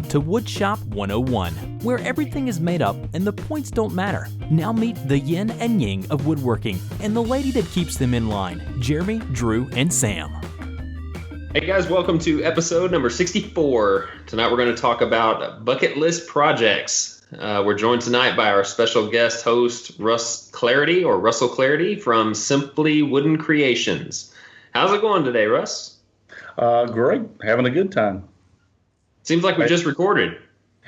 Welcome to Woodshop 101, where everything is made up and the points don't matter. Now meet the yin and yang of woodworking and the lady that keeps them in line, Jeremy, Drew, and Sam. Hey guys, welcome to episode number 64. Tonight we're going to talk about bucket list projects. We're joined tonight by our special guest host, Russ Claridy, or Russell Claridy from Simply Wooden Creations. How's it going today, Russ? Great. Having a good time. Seems like we just recorded.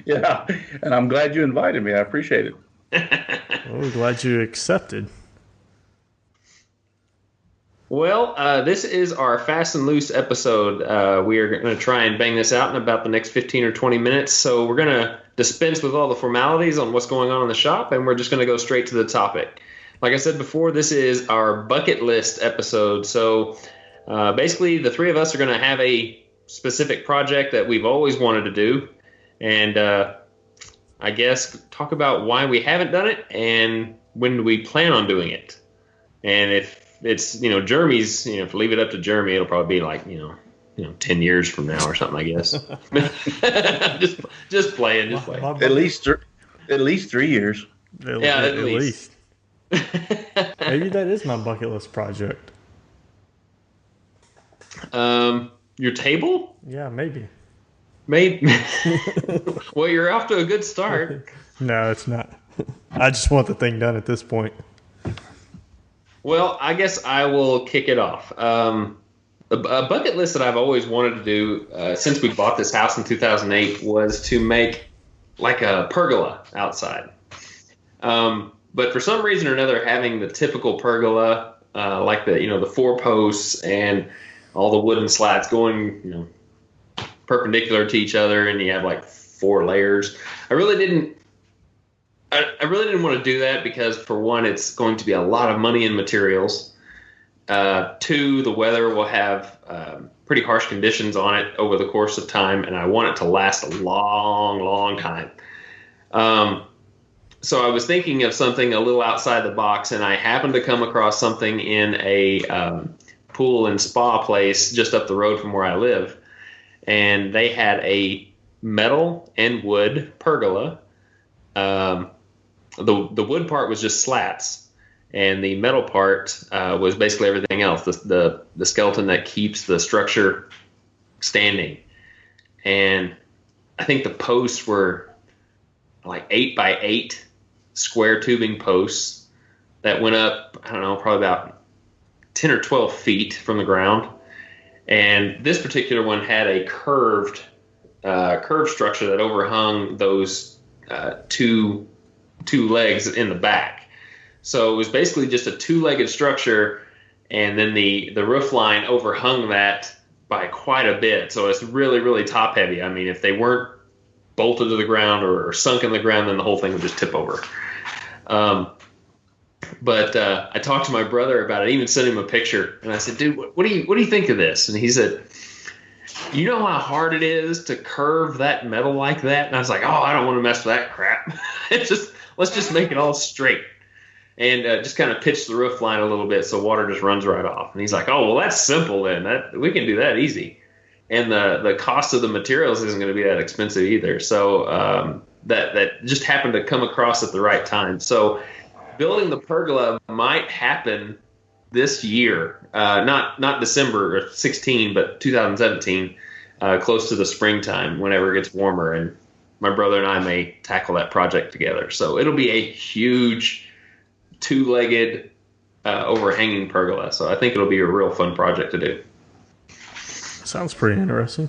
Yeah, and I'm glad you invited me. I appreciate it. Well, we're glad you accepted. Well, this is our fast and loose episode. We are going to try and bang this out in about the next 15 or 20 minutes. So we're going to dispense with all the formalities on what's going on in the shop, and we're just going to go straight to the topic. Like I said before, this is our bucket list episode. So basically, the three of us are going to have a specific project that we've always wanted to do, and I guess talk about why we haven't done it and when do we plan on doing it. And if it's, Jeremy's, if we leave it up to Jeremy, it'll probably be like, 10 years from now or something, I guess. just playing. At least 3 years. At least. Maybe that is my bucket list project. Your table? Yeah, maybe. Well, you're off to a good start. No, it's not. I just want the thing done at this point. Well, I guess I will kick it off. A bucket list that I've always wanted to do since we bought this house in 2008 was to make like a pergola outside. But for some reason or another, having the typical pergola, like the four posts and all the wooden slats going, perpendicular to each other, and you have like 4 layers. I really didn't want to do that because, for one, it's going to be a lot of money in materials. 2, the weather will have pretty harsh conditions on it over the course of time, and I want it to last a long, long time. So I was thinking of something a little outside the box, and I happened to come across something in a pool and spa place just up the road from where I live, and they had a metal and wood pergola. The wood part was just slats, and the metal part was basically everything else, the skeleton that keeps the structure standing. And I think the posts were like 8 by 8 square tubing posts that went up, I don't know, probably about 10 or 12 feet from the ground. And this particular one had a curved structure that overhung those two legs in the back. So it was basically just a 2-legged structure, and then the roof line overhung that by quite a bit. So it's really, really top heavy. I mean, if they weren't bolted to the ground or sunk in the ground, then the whole thing would just tip over. But I talked to my brother about it. I even sent him a picture, and I said, "Dude, what do you think of this?" And he said, "You know how hard it is to curve that metal like that?" And I was like, "Oh, I don't want to mess with that crap. Let's just make it all straight, and just kind of pitch the roof line a little bit so water just runs right off." And he's like, "Oh, well, that's simple then. We can do that easy, and the cost of the materials isn't going to be that expensive either." So that just happened to come across at the right time. So building the pergola might happen this year, not December of 16, but 2017, close to the springtime, whenever it gets warmer, and my brother and I may tackle that project together. So it'll be a huge 2-legged overhanging pergola. So I think it'll be a real fun project to do. Sounds pretty interesting.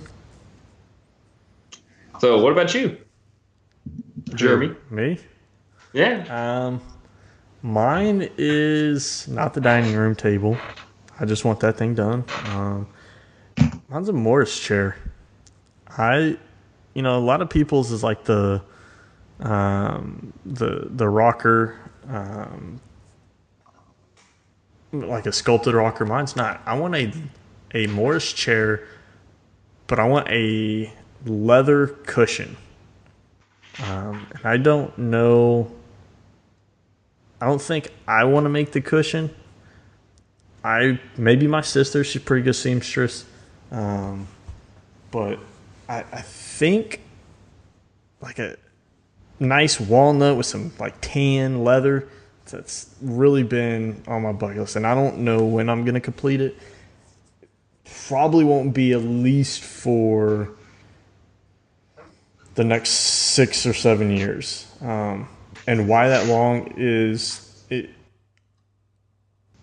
So what about you, Jeremy? Me? Yeah. Mine is not the dining room table. I just want that thing done. Mine's a Morris chair. A lot of people's is like the rocker, like a sculpted rocker. Mine's not. I want a Morris chair, but I want a leather cushion. And I don't know. I don't think I want to make the cushion. Maybe my sister, she's a pretty good seamstress. But I think like a nice walnut with some like tan leather. That's really been on my bucket list, and I don't know when I'm going to complete it. Probably won't be at least for the next 6 or 7 years. And why that long is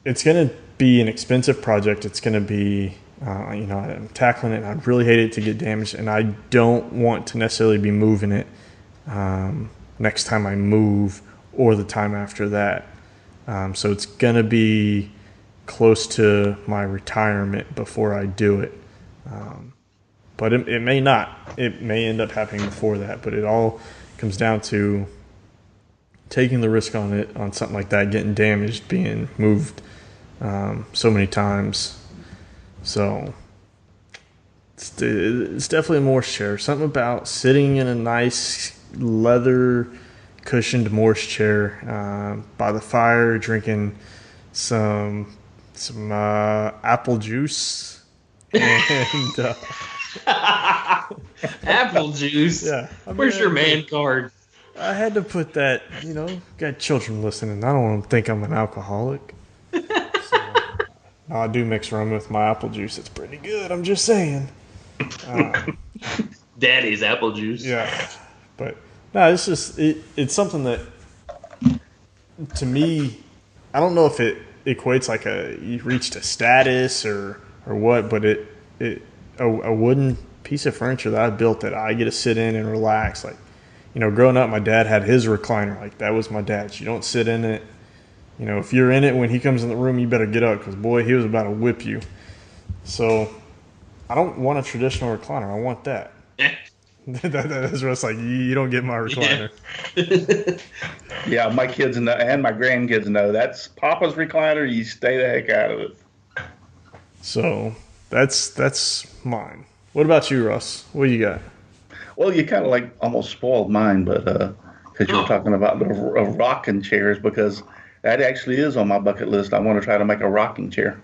it's going to be an expensive project. It's going to be, I'm tackling it, and I'd really hate it to get damaged, and I don't want to necessarily be moving it next time I move or the time after that. So it's going to be close to my retirement before I do it. But it may not. It may end up happening before that. But it all comes down to taking the risk on it, on something like that, getting damaged, being moved so many times. So it's definitely a Morse chair. Something about sitting in a nice leather cushioned Morse chair by the fire, drinking some apple juice and apple juice. Yeah, where's your man card? I had to put that. Got children listening. I don't want them to think I'm an alcoholic. So, I do mix rum with my apple juice. It's pretty good. I'm just saying. Daddy's apple juice. Yeah, but no, it's just it's something that to me, I don't know if it equates like you reached a status or what, but a wooden piece of furniture that I built that I get to sit in and relax. Like, growing up, my dad had his recliner. Like, that was my dad's. You don't sit in it. If you're in it when he comes in the room, you better get up because, boy, he was about to whip you. So I don't want a traditional recliner. I want that. That's Russ, like, you don't get my recliner. Yeah, my kids know, and my grandkids know that's Papa's recliner. You stay the heck out of it. So that's mine. What about you, Russ? What do you got? Well, you kind of like almost spoiled mine, but because you were talking about the rocking chairs, because that actually is on my bucket list. I want to try to make a rocking chair.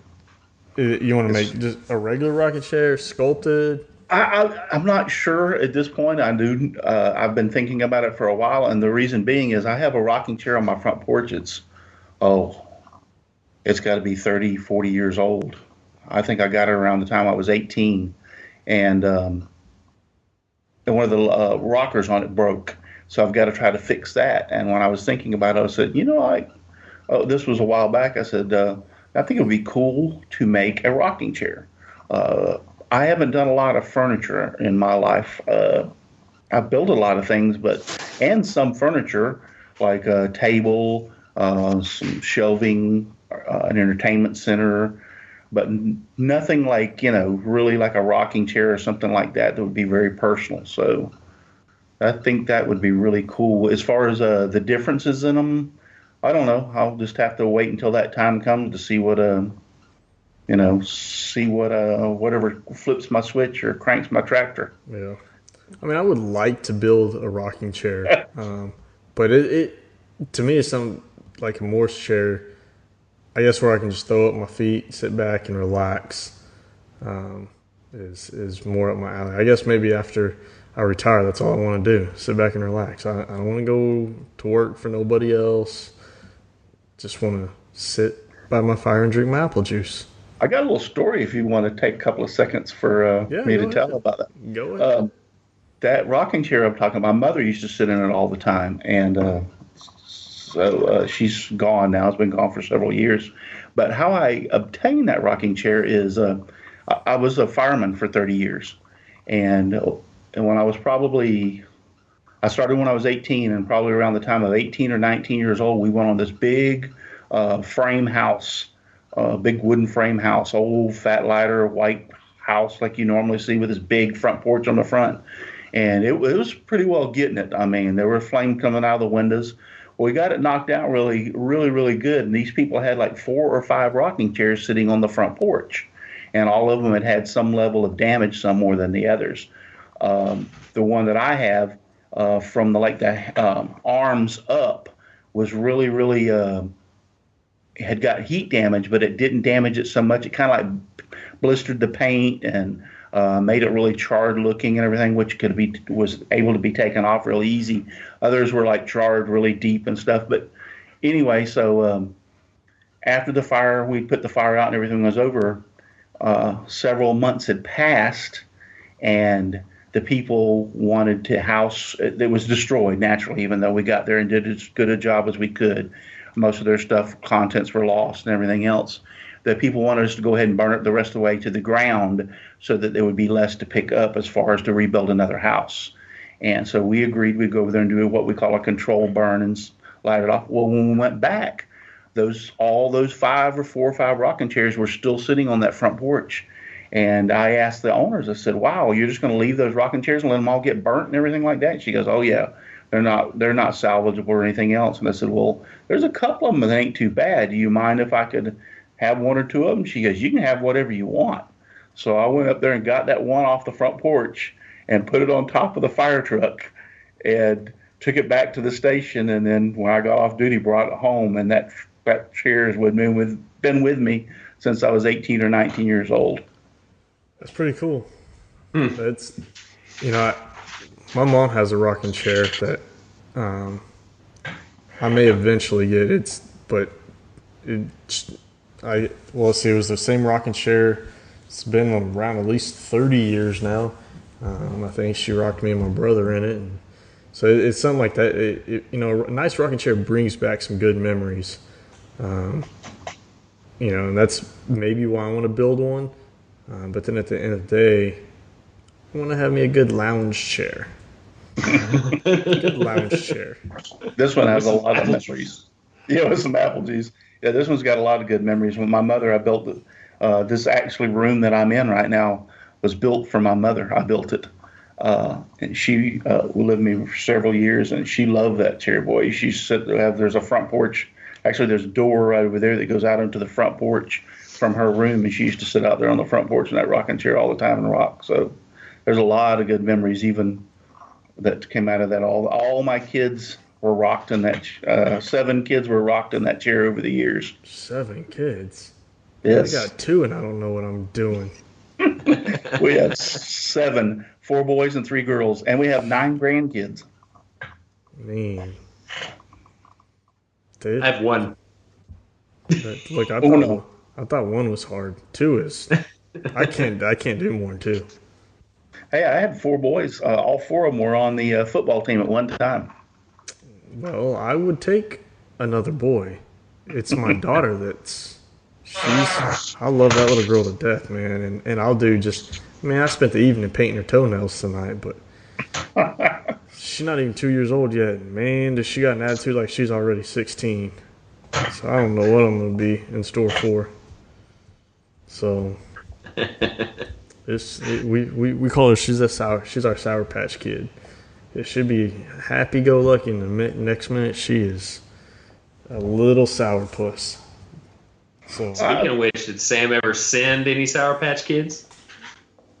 You want to make just a regular rocking chair, sculpted? I'm not sure at this point. I do. I've been thinking about it for a while, and the reason being is I have a rocking chair on my front porch. It's got to be 30, 40 years old. I think I got it around the time I was 18, and one of the rockers on it broke, so I've got to try to fix that. And when I was thinking about it, I said, this was a while back. I said, I think it would be cool to make a rocking chair. I haven't done a lot of furniture in my life. I've built a lot of things, and some furniture like a table, some shelving, an entertainment center, but nothing like, really like a rocking chair or something like that would be very personal. So I think that would be really cool. As far as the differences in them, I don't know. I'll just have to wait until that time comes to see what whatever flips my switch or cranks my tractor. Yeah. I mean, I would like to build a rocking chair, but it to me is something like a Morse chair, I guess, where I can just throw up my feet, sit back, and relax. Is more up my alley. I guess maybe after I retire, that's all I want to do: sit back and relax. I don't want to go to work for nobody else. Just want to sit by my fire and drink my apple juice. I got a little story if you want to take a couple of seconds for me to tell about that. Go ahead. That rocking chair I'm talking about, my mother used to sit in it all the time, and so she's gone now. It's been gone for several years. But how I obtained that rocking chair is I was a fireman for 30 years, and when I was I started when I was 18, and probably around the time of 18 or 19 years old, we went on this big frame house. Big wooden frame house, old fat ladder, white house like you normally see with this big front porch on the front. And it was pretty well getting it. I mean, there were flames coming out of the windows. Well, we got it knocked out really, really, really good. And these people had like 4 or 5 rocking chairs sitting on the front porch. And all of them had some level of damage, some more than the others. The one that I have from the arms up was really, really had got heat damage, but it didn't damage it so much. It kind of like blistered the paint and made it really charred looking and everything, which was able to be taken off really easy. Others were like charred really deep and stuff. But anyway, so after the fire, we put the fire out and everything was over. Several months had passed, and the people wanted to house. It was destroyed naturally, even though we got there and did as good a job as we could. Most of their stuff, contents were lost and everything else. The people wanted us to go ahead and burn it the rest of the way to the ground so that there would be less to pick up as far as to rebuild another house. And so we agreed we'd go over there and do what we call a control burn and light it off. Well, when we went back, all those 4 or 5 rocking chairs were still sitting on that front porch. And I asked the owners, I said, wow, you're just going to leave those rocking chairs and let them all get burnt and everything like that? And she goes, oh, yeah. They're not salvageable or anything else. And I said, well, there's a couple of them that ain't too bad. Do you mind if I could have 1 or 2 of them? She goes, you can have whatever you want. So I went up there and got that one off the front porch and put it on top of the fire truck and took it back to the station. And then when I got off duty, brought it home. And that chair has been with me since I was 18 or 19 years old. That's pretty cool. That's, my mom has a rocking chair that I may eventually get. It was the same rocking chair. It's been around at least 30 years now. I think she rocked me and my brother in it. And so it's something like that. A nice rocking chair brings back some good memories. And that's maybe why I want to build one. But then at the end of the day, I want to have me a good lounge chair. Good lounge chair. This one has a lot of memories. Yeah, with some apple juice. Yeah, this one's got a lot of good memories. With my mother, I built this actually room that I'm in right now was built for my mother. I built it. And she lived with me for several years, and she loved that chair, boy. There's a front porch. Actually, there's a door right over there that goes out into the front porch from her room, and she used to sit out there on the front porch in that rocking chair all the time and rock. So there's a lot of good memories even that came out of that. All my kids were rocked in that. 7 kids were rocked in that chair over the years. 7 kids? Yes. I got 2 and I don't know what I'm doing. We have 7, 4 boys and 3 girls, and we have 9 grandkids. Man. Dude. I have 1. Look, I thought 1 was hard. 2 is. I can't do more than 2. Hey, I had 4 boys. All 4 of them were on the football team at one time. Well, I would take another boy. It's my daughter I love that little girl to death, man. And I'll do I spent the evening painting her toenails tonight, but she's not even 2 years old yet. Man, does she got an attitude like she's already 16. So I don't know what I'm going to be in store for. So we call her, she's our Sour Patch Kid. It should be happy-go-lucky, and the next minute she is a little sourpuss. So, speaking of which, did Sam ever send any Sour Patch Kids?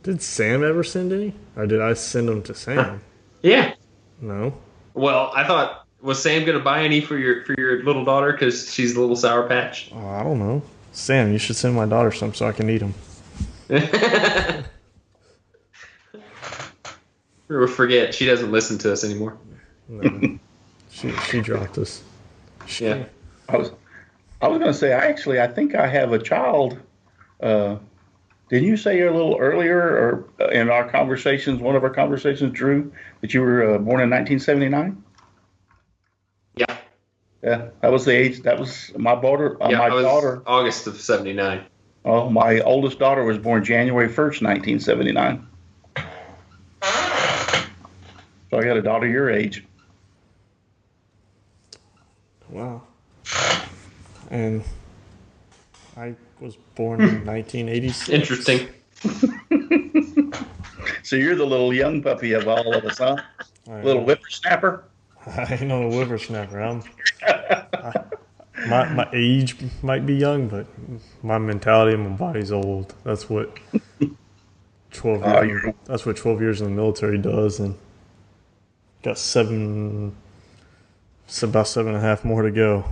Did Sam ever send any? Or did I send them to Sam? Yeah. No. Well, I thought, was Sam going to buy any for your little daughter because she's a little Sour Patch? Oh, I don't know. Sam, you should send my daughter some so I can eat them. Or forget, she doesn't listen to us anymore. No. She dropped us. Yeah. I was going to say, I think I have a child. Didn't you say a little earlier, or in our conversations, one of our conversations, Drew, that you were born in 1979? Yeah. Yeah, that was the age. That was my daughter. Daughter. August of 79. Oh, my oldest daughter was born January 1st, 1979. So I got a daughter your age. Wow. And I was born in 1986. Interesting. So you're the little young puppy of all of us, huh? Little whippersnapper? I ain't no whippersnapper. My age might be young, but my mentality and my body's old. That's what 12 years. That's what 12 years in the military does, and got about 7.5 more to go.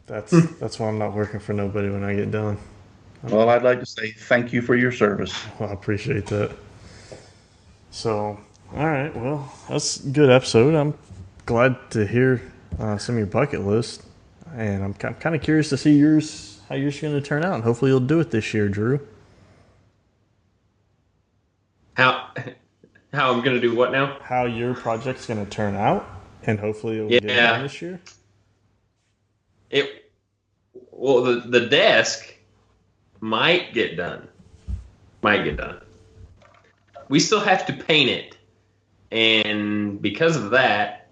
That's why I'm not working for nobody when I get done. Well, I'd like to say thank you for your service. Well, I appreciate that. So, all right, well, that's a good episode. I'm glad to hear some of your bucket list, and I'm kind of curious to see how yours going to turn out, and hopefully you'll do it this year, Drew. How I'm going to do what now? How your project's going to turn out, and hopefully it will get done this year. Well, the desk might get done. We still have to paint it, and because of that,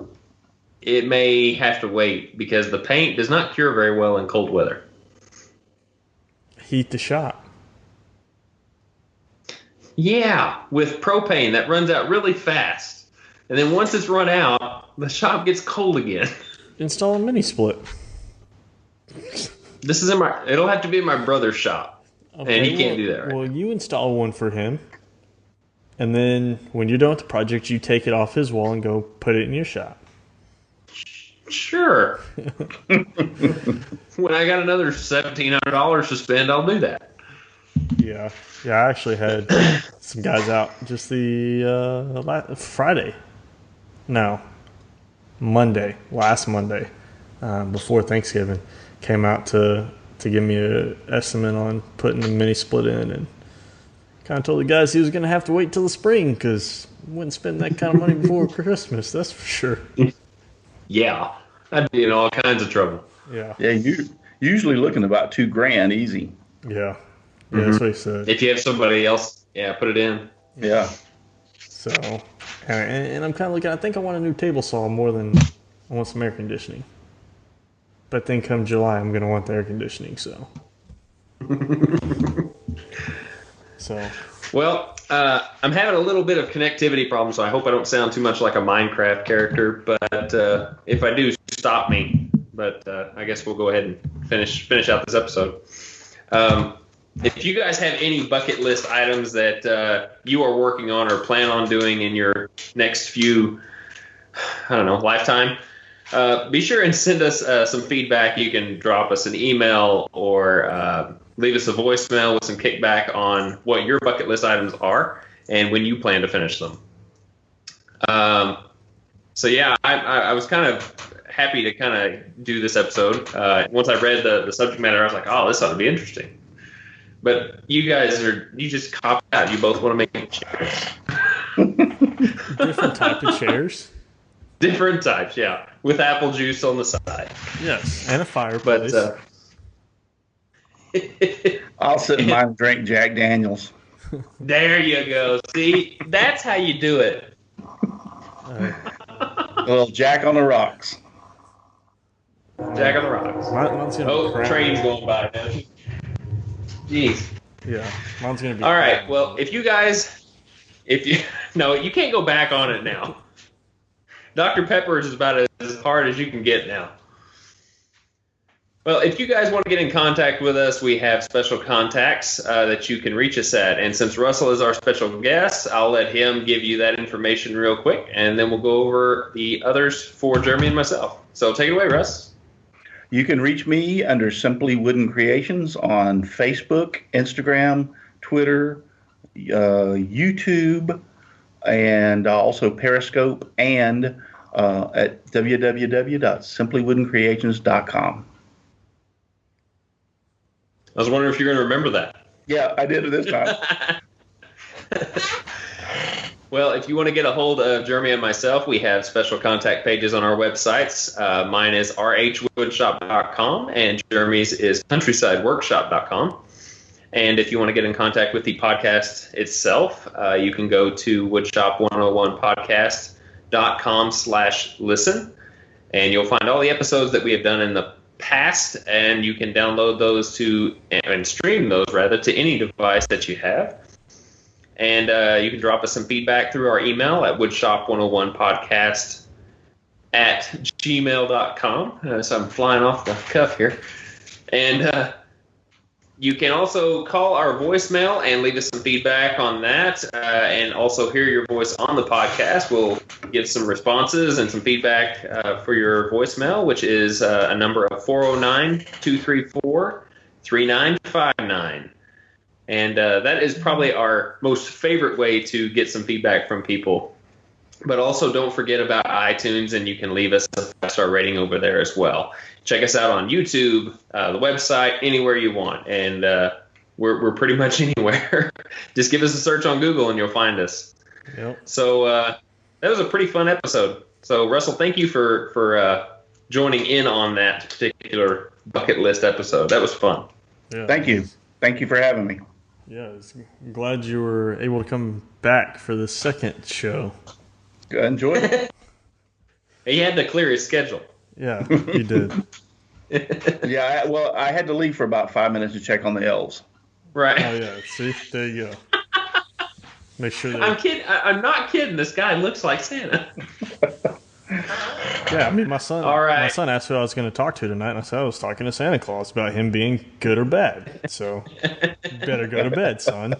it may have to wait because the paint does not cure very well in cold weather. Heat the shop. Yeah, with propane that runs out really fast, and then once it's run out, the shop gets cold again. Install a mini split. This is it'll have to be in my brother's shop, and he can't do that right. Well, you install one for him, and then when you're done with the project, you take it off his wall and go put it in your shop. Sure. When I got another $1,700 to spend, I'll do that. Yeah. I actually had some guys out just the last Monday, before Thanksgiving, came out to give me an estimate on putting the mini split in, and kind of told the guys he was going to have to wait till the spring because wouldn't spend that kind of money before Christmas, that's for sure. Yeah, I'd be in all kinds of trouble. Yeah. Yeah, you usually looking about $2,000 easy. Yeah. Yeah, that's what he said. If you have somebody else, put it in. Yeah. So, and I'm kind of looking, I think I want a new table saw more than I want some air conditioning. But then come July, I'm going to want the air conditioning, so. Well, I'm having a little bit of connectivity problems, so I hope I don't sound too much like a Minecraft character, but if I do, stop me. But I guess we'll go ahead and finish out this episode. If you guys have any bucket list items that you are working on or plan on doing in your next few, lifetime, be sure and send us some feedback. You can drop us an email or leave us a voicemail with some kickback on what your bucket list items are and when you plan to finish them. I was kind of happy to kind of do this episode. Once I read the subject matter, I was like, oh, this ought to be interesting. But you just cop out. You both want to make chairs. Different type of chairs? Different types, yeah. With apple juice on the side. Yes, and a fireplace. But I'll sit in mine and drink Jack Daniels. There you go. See, that's how you do it. A little Jack on the rocks. Jack on the rocks. Mine's gonna be train's going by now. Jeez. Yeah, mine's going to be... All right, well, you can't go back on it now. Dr. Pepper is about as hard as you can get now. Well, if you guys want to get in contact with us, we have special contacts that you can reach us at. And since Russell is our special guest, I'll let him give you that information real quick, and then we'll go over the others for Jeremy and myself. So take it away, Russ. You can reach me under Simply Wooden Creations on Facebook, Instagram, Twitter, YouTube, and also Periscope, and at www.simplywoodencreations.com. I was wondering if you're going to remember that. Yeah, I did it this time. Well, if you want to get a hold of Jeremy and myself, we have special contact pages on our websites. Mine is rhwoodshop.com, and Jeremy's is countrysideworkshop.com. And if you want to get in contact with the podcast itself, you can go to woodshop101podcast.com/listen, and you'll find all the episodes that we have done in the past, and you can download those and stream those to any device that you have. And you can drop us some feedback through our email at woodshop101podcast@gmail.com. So I'm flying off the cuff here. And you can also call our voicemail and leave us some feedback on that, and also hear your voice on the podcast. We'll give some responses and some feedback for your voicemail, which is a number of 409-234-3959. And that is probably our most favorite way to get some feedback from people. But also don't forget about iTunes, and you can leave us a 5-star rating over there as well. Check us out on YouTube, the website, anywhere you want. And we're pretty much anywhere. Just give us a search on Google and you'll find us. Yep. So that was a pretty fun episode. So, Russell, thank you for joining in on that particular bucket list episode. That was fun. Yeah. Thank you. Thank you for having me. Yeah, I'm glad you were able to come back for the second show. Enjoy it. He had to clear his schedule. Yeah, he did. Yeah, I had to leave for about 5 minutes to check on the elves. Right. Oh, yeah. See? There you go. Make sure that... I'm kidding. I'm not kidding. This guy looks like Santa. Yeah, I mean, my son All right. My son asked who I was going to talk to tonight, and I said I was talking to Santa Claus about him being good or bad. So, better go to bed, son.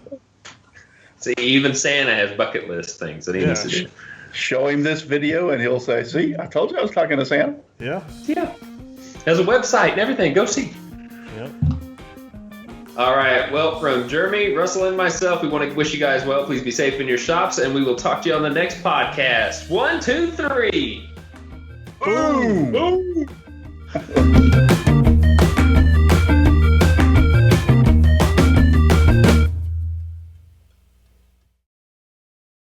See, even Santa has bucket list things that he needs to do. Show him this video, and he'll say, see, I told you I was talking to Santa. Yeah. Yeah. There's a website and everything. Go see. Yep. All right. Well, from Jeremy, Russell, and myself, we want to wish you guys well. Please be safe in your shops, and we will talk to you on the next podcast. 1, 2, 3. Boom! Boom.